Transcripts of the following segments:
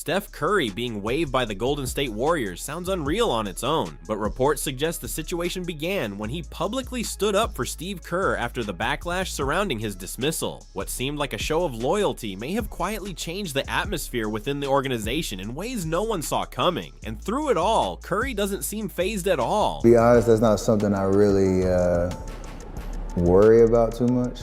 Steph Curry being waived by the Golden State Warriors sounds unreal on its own, but reports suggest the situation began when he publicly stood up for Steve Kerr after the backlash surrounding his dismissal. What seemed like a show of loyalty may have quietly changed the atmosphere within the organization in ways no one saw coming, and through it all, Curry doesn't seem fazed at all. To be honest, that's not something I really worry about too much.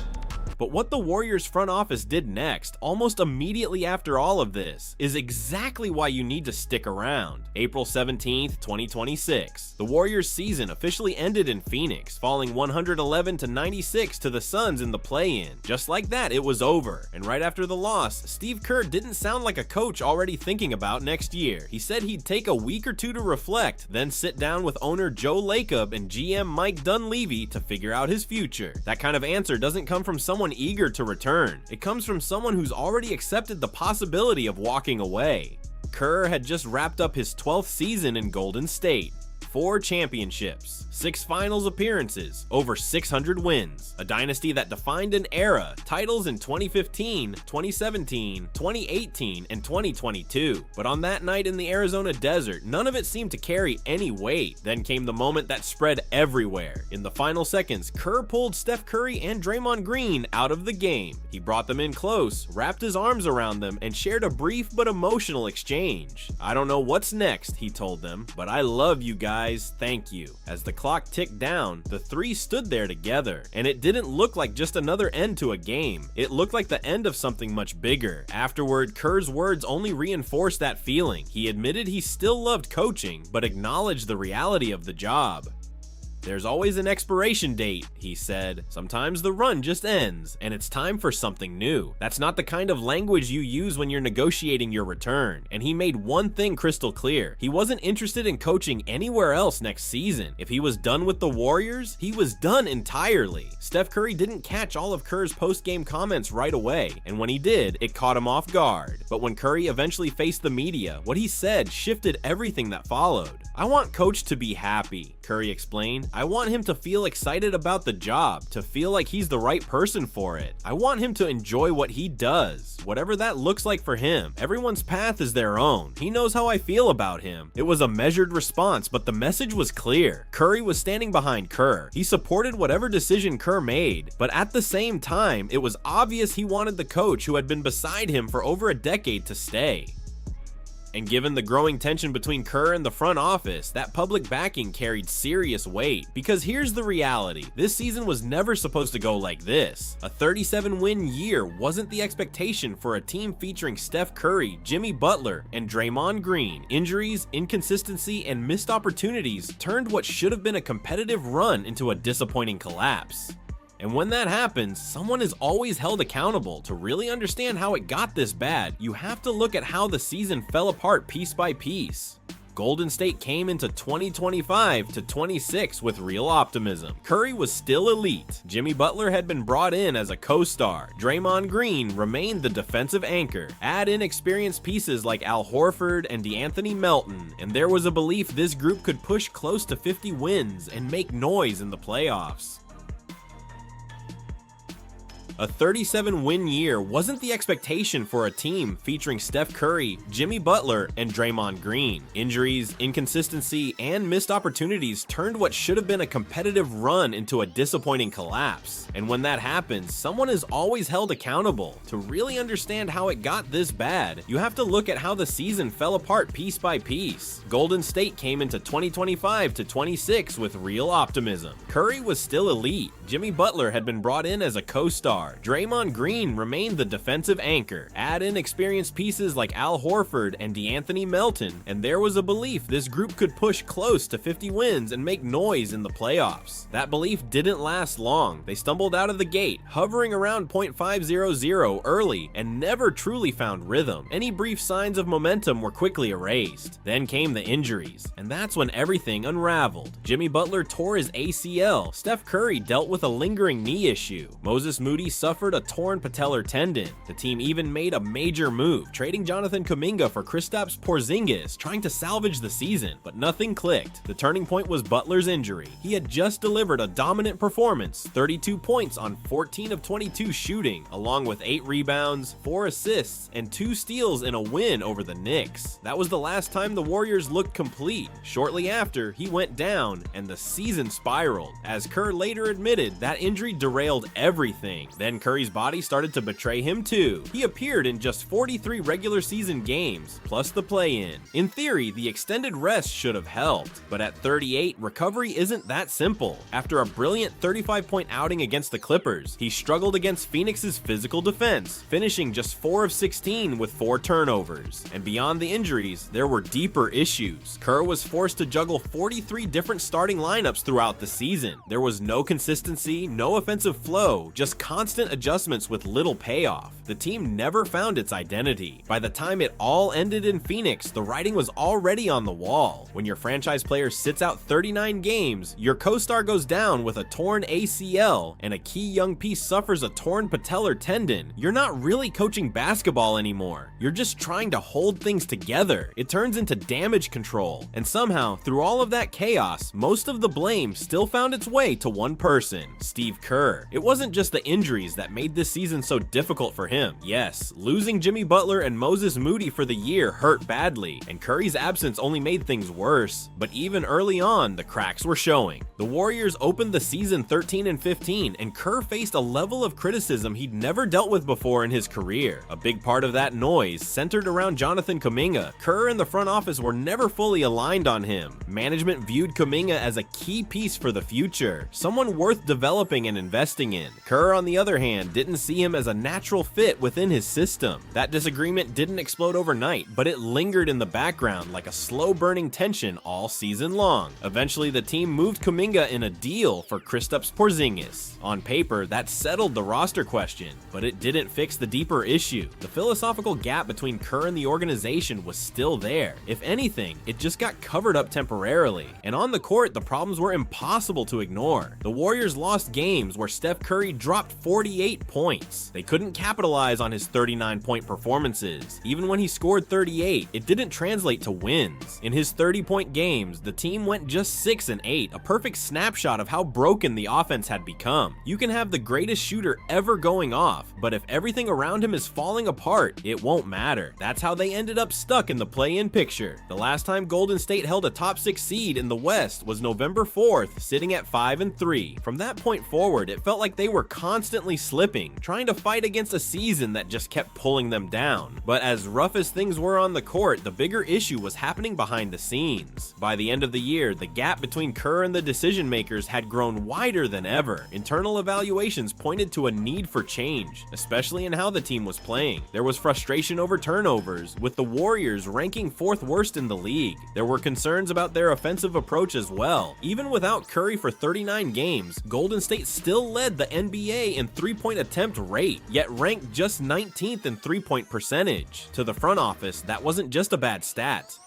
But what the Warriors front office did next, almost immediately after all of this, is exactly why you need to stick around. April 17th, 2026. The Warriors season officially ended in Phoenix, falling 111-96 to the Suns in the play-in. Just like that, it was over. And right after the loss, Steve Kerr didn't sound like a coach already thinking about next year. He said he'd take a week or two to reflect, then sit down with owner Joe Lacob and GM Mike Dunleavy to figure out his future. That kind of answer doesn't come from someone eager to return. It comes from someone who's already accepted the possibility of walking away. Kerr had just wrapped up his 12th season in Golden State. 4 championships, 6 finals appearances, over 600 wins, a dynasty that defined an era, titles in 2015, 2017, 2018, and 2022. But on that night in the Arizona desert, none of it seemed to carry any weight. Then came the moment that spread everywhere. In the final seconds, Kerr pulled Steph Curry and Draymond Green out of the game. He brought them in close, wrapped his arms around them, and shared a brief but emotional exchange. "I don't know what's next," he told them, "but I love you guys. Thank you." As the clock ticked down, the three stood there together, and it didn't look like just another end to a game. It looked like the end of something much bigger. Afterward, Kerr's words only reinforced that feeling. He admitted he still loved coaching, but acknowledged the reality of the job. "There's always an expiration date," he said. "Sometimes the run just ends, and it's time for something new." That's not the kind of language you use when you're negotiating your return. And he made one thing crystal clear. He wasn't interested in coaching anywhere else next season. If he was done with the Warriors, he was done entirely. Steph Curry didn't catch all of Kerr's post-game comments right away, and when he did, it caught him off guard. But when Curry eventually faced the media, what he said shifted everything that followed. "I want Coach to be happy," Curry explained. "I want him to feel excited about the job, to feel like he's the right person for it. I want him to enjoy what he does, whatever that looks like for him. Everyone's path is their own. He knows how I feel about him." It was a measured response, but the message was clear. Curry was standing behind Kerr. He supported whatever decision Kerr made, but at the same time, it was obvious he wanted the coach who had been beside him for over a decade to stay. And given the growing tension between Kerr and the front office, that public backing carried serious weight. Because here's the reality, this season was never supposed to go like this. A 37-win year wasn't the expectation for a team featuring Steph Curry, Jimmy Butler, and Draymond Green. Injuries, inconsistency, and missed opportunities turned what should have been a competitive run into a disappointing collapse. And when that happens, someone is always held accountable. To really understand how it got this bad, you have to look at how the season fell apart piece by piece. Golden State came into 2025-26 with real optimism. Curry was still elite. Jimmy Butler had been brought in as a co-star. Draymond Green remained the defensive anchor. Add in experienced pieces like Al Horford and DeAnthony Melton, and there was a belief this group could push close to 50 wins and make noise in the playoffs. A 37-win year wasn't the expectation for a team featuring Steph Curry, Jimmy Butler, and Draymond Green. Injuries, inconsistency, and missed opportunities turned what should have been a competitive run into a disappointing collapse. And when that happens, someone is always held accountable. To really understand how it got this bad, you have to look at how the season fell apart piece by piece. Golden State came into 2025-26 with real optimism. Curry was still elite. Jimmy Butler had been brought in as a co-star. Draymond Green remained the defensive anchor. Add in experienced pieces like Al Horford and DeAnthony Melton, and there was a belief this group could push close to 50 wins and make noise in the playoffs. That belief didn't last long. They stumbled out of the gate, hovering around .500 early, and never truly found rhythm. Any brief signs of momentum were quickly erased. Then came the injuries, and that's when everything unraveled. Jimmy Butler tore his ACL. Steph Curry dealt with a lingering knee issue. Moses Moody suffered a torn patellar tendon. The team even made a major move, trading Jonathan Kuminga for Kristaps Porzingis, trying to salvage the season, but nothing clicked. The turning point was Butler's injury. He had just delivered a dominant performance, 32 points on 14 of 22 shooting, along with 8 rebounds, 4 assists, and 2 steals in a win over the Knicks. That was the last time the Warriors looked complete. Shortly after, he went down, and the season spiraled. As Kerr later admitted, that injury derailed everything. Then Curry's body started to betray him too. He appeared in just 43 regular season games, plus the play-in. In theory, the extended rest should have helped, but at 38, recovery isn't that simple. After a brilliant 35-point outing against the Clippers, he struggled against Phoenix's physical defense, finishing just 4 of 16 with 4 turnovers. And beyond the injuries, there were deeper issues. Kerr was forced to juggle 43 different starting lineups throughout the season. There was no consistency, no offensive flow, just constant adjustments with little payoff. The team never found its identity. By the time it all ended in Phoenix, the writing was already on the wall. When your franchise player sits out 39 games, your co-star goes down with a torn ACL, and a key young piece suffers a torn patellar tendon, you're not really coaching basketball anymore. You're just trying to hold things together. It turns into damage control. And somehow, through all of that chaos, most of the blame still found its way to one person, Steve Kerr. It wasn't just the injuries that made this season so difficult for him. Yes, losing Jimmy Butler and Moses Moody for the year hurt badly, and Curry's absence only made things worse. But even early on, the cracks were showing. The Warriors opened the season 13-15, and Kerr faced a level of criticism he'd never dealt with before in his career. A big part of that noise centered around Jonathan Kuminga. Kerr and the front office were never fully aligned on him. Management viewed Kuminga as a key piece for the future, someone worth developing and investing in. Kerr, on the other hand, didn't see him as a natural fit within his system. That disagreement didn't explode overnight, but it lingered in the background like a slow-burning tension all season long. Eventually, the team moved Kuminga in a deal for Kristaps Porzingis. On paper, that settled the roster question, but it didn't fix the deeper issue. The philosophical gap between Kerr and the organization was still there. If anything, it just got covered up temporarily. And on the court, the problems were impossible to ignore. The Warriors lost games where Steph Curry dropped 48 points. They couldn't capitalize on his 39-point performances. Even when he scored 38, it didn't translate to wins. In his 30-point games, the team went just 6-8, a perfect snapshot of how broken the offense had become. You can have the greatest shooter ever going off, but if everything around him is falling apart, it won't matter. That's how they ended up stuck in the play-in picture. The last time Golden State held a top 6 seed in the West was November 4th, sitting at 5-3. From that point forward, it felt like they were constantly slipping, trying to fight against a season that just kept pulling them down. But as rough as things were on the court, the bigger issue was happening behind the scenes. By the end of the year, the gap between Kerr and the decision makers had grown wider than ever. Internal evaluations pointed to a need for change, especially in how the team was playing. There was frustration over turnovers, with the Warriors ranking 4th worst in the league. There were concerns about their offensive approach as well. Even without Curry for 39 games, Golden State still led the NBA in three-point attempt rate, yet ranked just 19th in three-point percentage. To the front office, that wasn't just a bad stat.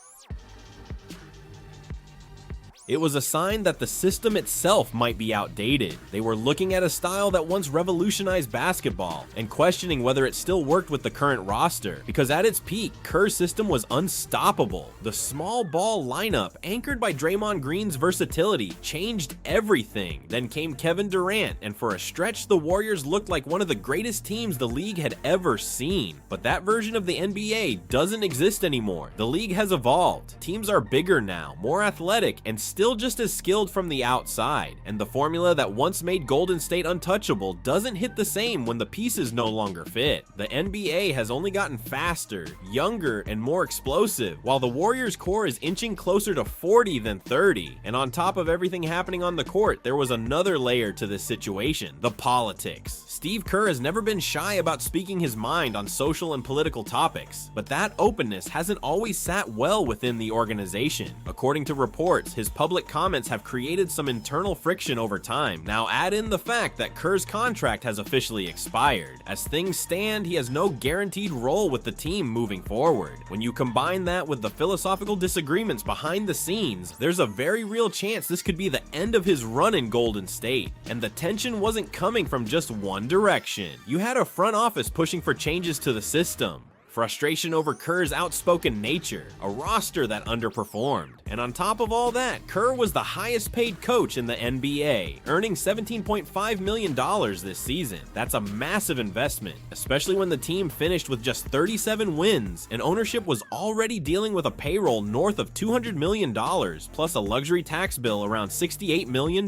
It was a sign that the system itself might be outdated. They were looking at a style that once revolutionized basketball and questioning whether it still worked with the current roster, because at its peak, Kerr's system was unstoppable. The small ball lineup, anchored by Draymond Green's versatility, changed everything. Then came Kevin Durant, and for a stretch, the Warriors looked like one of the greatest teams the league had ever seen. But that version of the NBA doesn't exist anymore. The league has evolved. Teams are bigger now, more athletic, and still just as skilled from the outside, and the formula that once made Golden State untouchable doesn't hit the same when the pieces no longer fit. The NBA has only gotten faster, younger, and more explosive, while the Warriors core is inching closer to 40 than 30. And on top of everything happening on the court, there was another layer to this situation: the politics. Steve Kerr has never been shy about speaking his mind on social and political topics, but that openness hasn't always sat well within the organization. According to reports, his public public comments have created some internal friction over time. Now add in the fact that Kerr's contract has officially expired. As things stand, he has no guaranteed role with the team moving forward. When you combine that with the philosophical disagreements behind the scenes, there's a very real chance this could be the end of his run in Golden State. And the tension wasn't coming from just one direction. You had a front office pushing for changes to the system, frustration over Kerr's outspoken nature, a roster that underperformed, and on top of all that, Kerr was the highest paid coach in the NBA, earning $17.5 million this season. That's a massive investment, especially when the team finished with just 37 wins, and ownership was already dealing with a payroll north of $200 million, plus a luxury tax bill around $68 million.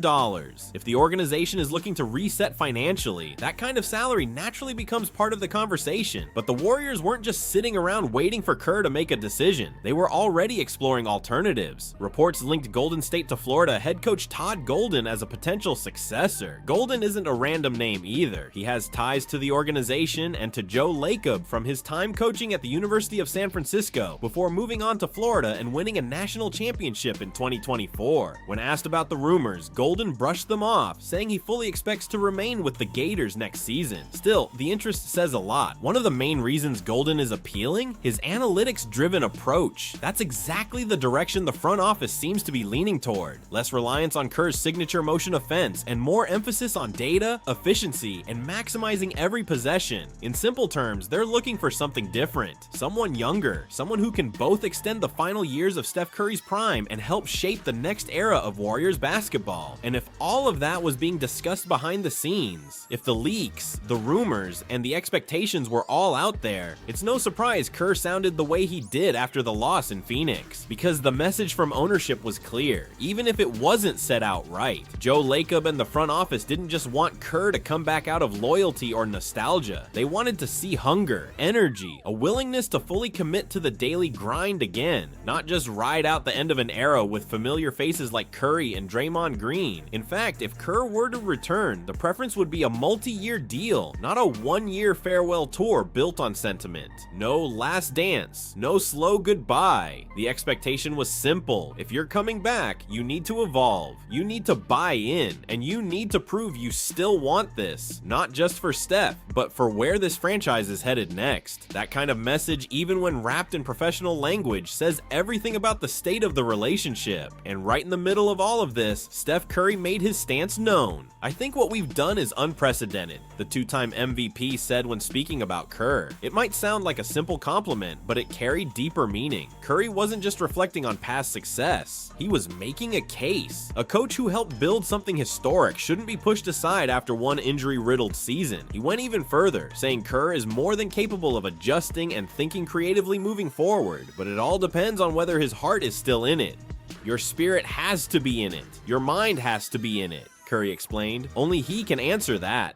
If the organization is looking to reset financially, that kind of salary naturally becomes part of the conversation, but the Warriors weren't just sitting around waiting for Kerr to make a decision. They were already exploring alternatives. Reports linked Golden State to Florida head coach Todd Golden as a potential successor. Golden isn't a random name either. He has ties to the organization and to Joe Lacob from his time coaching at the University of San Francisco before moving on to Florida and winning a national championship in 2024. When asked about the rumors, Golden brushed them off, saying he fully expects to remain with the Gators next season. Still, the interest says a lot. One of the main reasons Golden is appealing? His analytics-driven approach. That's exactly the direction the front office seems to be leaning toward. Less reliance on Kerr's signature motion offense and more emphasis on data, efficiency, and maximizing every possession. In simple terms, they're looking for something different. Someone younger, someone who can both extend the final years of Steph Curry's prime and help shape the next era of Warriors basketball. And if all of that was being discussed behind the scenes, if the leaks, the rumors, and the expectations were all out there, it's no surprise Kerr sounded the way he did after the loss in Phoenix, because the message from ownership was clear, even if it wasn't said outright. Joe Lacob and the front office didn't just want Kerr to come back out of loyalty or nostalgia. They wanted to see hunger, energy, a willingness to fully commit to the daily grind again, not just ride out the end of an era with familiar faces like Curry and Draymond Green. In fact, if Kerr were to return, the preference would be a multi-year deal, not a one-year farewell tour built on sentiment. No last dance, no slow goodbye. The expectation was simple. If you're coming back, you need to evolve, you need to buy in, and you need to prove you still want this, not just for Steph, but for where this franchise is headed next. That kind of message, even when wrapped in professional language, says everything about the state of the relationship. And right in the middle of all of this, Steph Curry made his stance known. "I think what we've done is unprecedented," the two-time MVP said when speaking about Kerr. It might sound like a simple compliment, but it carried deeper meaning. Curry wasn't just reflecting on past success, he was making a case. A coach who helped build something historic shouldn't be pushed aside after one injury-riddled season. He went even further, saying Kerr is more than capable of adjusting and thinking creatively moving forward, but it all depends on whether his heart is still in it. "Your spirit has to be in it. Your mind has to be in it," Curry explained. Only he can answer that.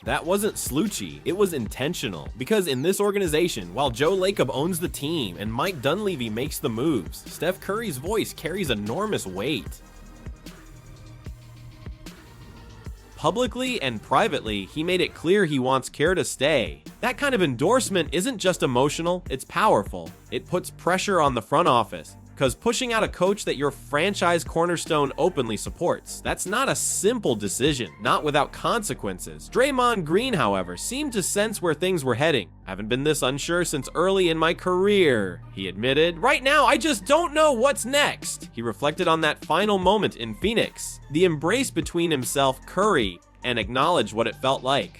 That wasn't sleuthy, it was intentional. Because in this organization, while Joe Lacob owns the team and Mike Dunleavy makes the moves, Steph Curry's voice carries enormous weight. Publicly and privately, he made it clear he wants Kerr to stay. That kind of endorsement isn't just emotional, it's powerful. It puts pressure on the front office. Because pushing out a coach that your franchise cornerstone openly supports, that's not a simple decision, not without consequences. Draymond Green, however, seemed to sense where things were heading. "Haven't been this unsure since early in my career," he admitted. "Right now, I just don't know what's next." He reflected on that final moment in Phoenix, the embrace between himself, Curry, and acknowledged what it felt like.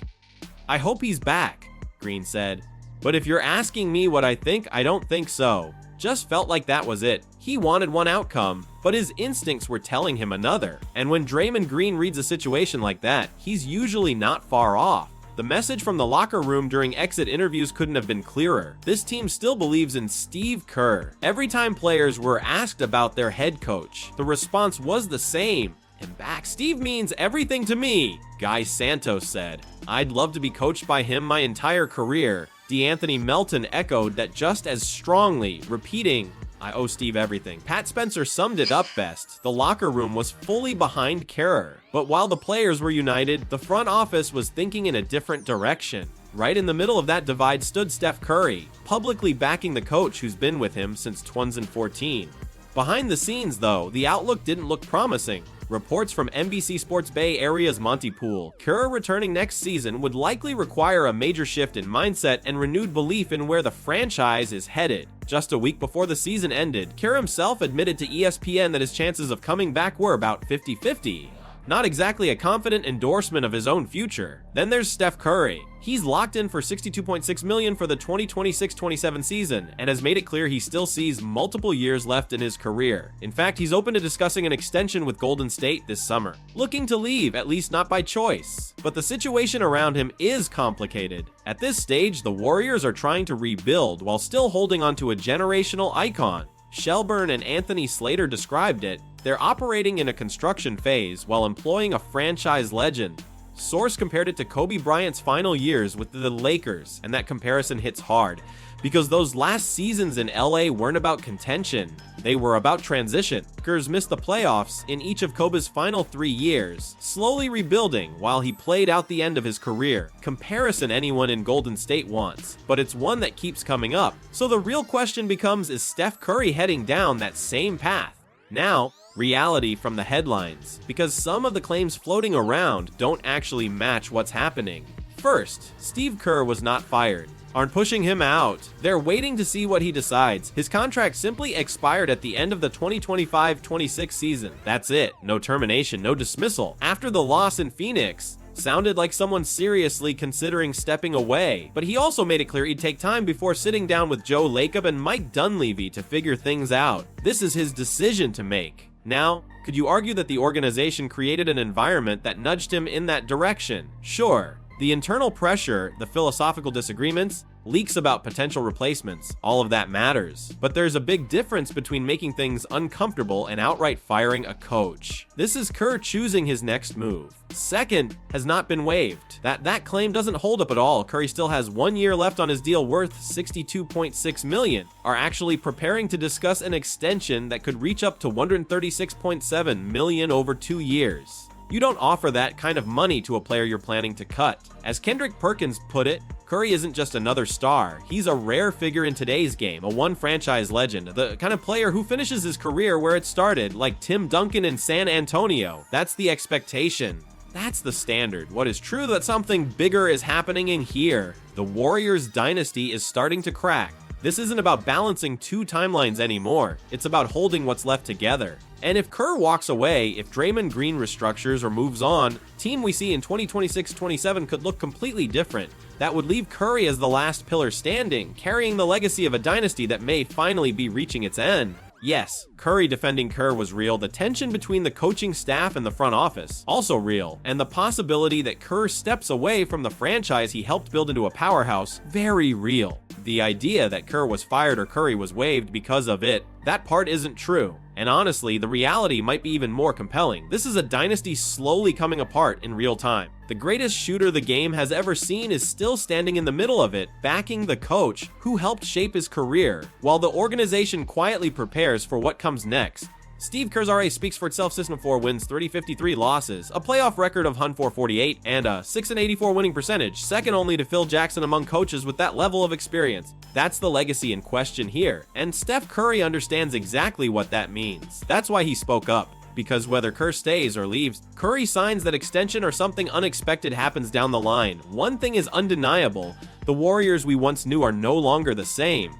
"I hope he's back," Green said. "But if you're asking me what I think, I don't think so." Just felt like that was it. He wanted one outcome, but his instincts were telling him another. And when Draymond Green reads a situation like that, he's usually not far off. The message from the locker room during exit interviews couldn't have been clearer. This team still believes in Steve Kerr. Every time players were asked about their head coach, the response was the same. "And back, Steve means everything to me," Guy Santos said. "I'd love to be coached by him my entire career." DeAnthony Melton echoed that just as strongly, repeating, "I owe Steve everything." Pat Spencer summed it up best. The locker room was fully behind Kerr. But while the players were united, the front office was thinking in a different direction. Right in the middle of that divide stood Steph Curry, publicly backing the coach who's been with him since 2014. Behind the scenes, though, the outlook didn't look promising. Reports from NBC Sports Bay Area's Monty Poole, Kerr returning next season would likely require a major shift in mindset and renewed belief in where the franchise is headed. Just a week before the season ended, Kerr himself admitted to ESPN that his chances of coming back were about 50-50. Not exactly a confident endorsement of his own future. Then there's Steph Curry. He's locked in for $62.6 million for the 2026-27 season and has made it clear he still sees multiple years left in his career. In fact, he's open to discussing an extension with Golden State this summer. Looking to leave, at least not by choice. But the situation around him is complicated. At this stage, the Warriors are trying to rebuild while still holding onto a generational icon. Shelburne and Anthony Slater described it. They're operating in a construction phase while employing a franchise legend. Source compared it to Kobe Bryant's final years with the Lakers, and that comparison hits hard, because those last seasons in LA weren't about contention, they were about transition. Lakers missed the playoffs in each of Kobe's final 3 years, slowly rebuilding while he played out the end of his career. Comparison anyone in Golden State wants, but it's one that keeps coming up. So the real question becomes, is Steph Curry heading down that same path? Now, reality from the headlines, because some of the claims floating around don't actually match what's happening. First, Steve Kerr was not fired. Aren't pushing him out. They're waiting to see what he decides. His contract simply expired at the end of the 2025-26 season. That's it. No termination, no dismissal. After the loss in Phoenix, sounded like someone seriously considering stepping away, but he also made it clear he'd take time before sitting down with Joe Lacob and Mike Dunleavy to figure things out. This is his decision to make. Now, could you argue that the organization created an environment that nudged him in that direction? Sure. The internal pressure, the philosophical disagreements, leaks about potential replacements, all of that matters. But there's a big difference between making things uncomfortable and outright firing a coach. This is Kerr choosing his next move. Second, has not been waived. That claim doesn't hold up at all. Curry still has 1 year left on his deal worth $62.6 million. Are actually preparing to discuss an extension that could reach up to $136.7 million over 2 years. You don't offer that kind of money to a player you're planning to cut. As Kendrick Perkins put it, Curry isn't just another star. He's a rare figure in today's game, a one-franchise legend, the kind of player who finishes his career where it started, like Tim Duncan in San Antonio. That's the expectation. That's the standard. What is true that something bigger is happening in here. The Warriors dynasty is starting to crack. This isn't about balancing two timelines anymore. It's about holding what's left together. And if Kerr walks away, if Draymond Green restructures or moves on, team we see in 2026-27 could look completely different. That would leave Curry as the last pillar standing, carrying the legacy of a dynasty that may finally be reaching its end. Yes, Curry defending Kerr was real. The tension between the coaching staff and the front office, also real. And the possibility that Kerr steps away from the franchise he helped build into a powerhouse, very real. The idea that Kerr was fired or Curry was waived because of it, that part isn't true. And honestly, the reality might be even more compelling. This is a dynasty slowly coming apart in real time. The greatest shooter the game has ever seen is still standing in the middle of it, backing the coach who helped shape his career, while the organization quietly prepares for what comes next. Steve Kerr's RA speaks for itself. System 4 wins, 30-53 losses, a playoff record of 104-48, and a 6-84 winning percentage, second only to Phil Jackson among coaches with that level of experience. That's the legacy in question here, and Steph Curry understands exactly what that means. That's why he spoke up. Because whether Kerr stays or leaves, Curry signs that extension or something unexpected happens down the line. One thing is undeniable: the Warriors we once knew are no longer the same.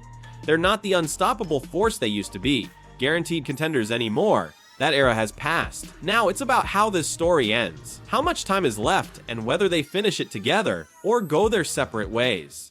They're not the unstoppable force they used to be, guaranteed contenders anymore. That era has passed. Now it's about how this story ends, how much time is left, and whether they finish it together or go their separate ways.